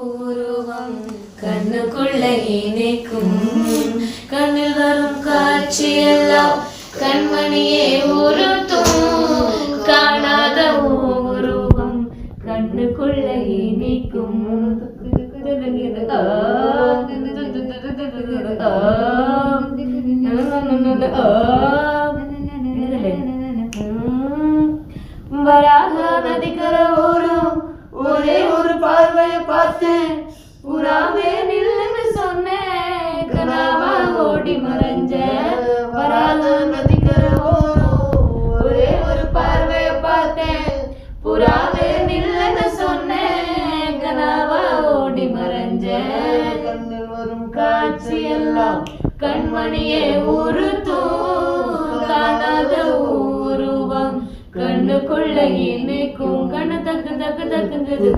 உருவம் கண்ணுக்குள்ள இணைக்கும் கண்ணில் வரும் காட்சி எல்லாம் கண்மணியே உறுத்தும் காணாத உருவம் கண்ணுக்குள்ள இணைக்கும் வராக நதிக்கர ஓரம் ஒரே ஒரு பார்வையை பார்த்தேன் புறாவே நில்லுன்னு சொன்னேன் கனாவா ஓடி மறைஞ்ச வராக நதிக்கர ஓரம் ஒரே ஒரு பார்வையை பார்த்தேன் புறாவே நில்லுன்னு சொன்னேன் கனாவா ஓடி மறைஞ்ச கண்ணில் வரும் காட்சி எல்லாம் கண்மணியே உறுத்தும் காணாத உருவம் கண்ணுக்குள்ள இணைக்கும் கண்ணு தக்கு தக்கு தக்குங்குது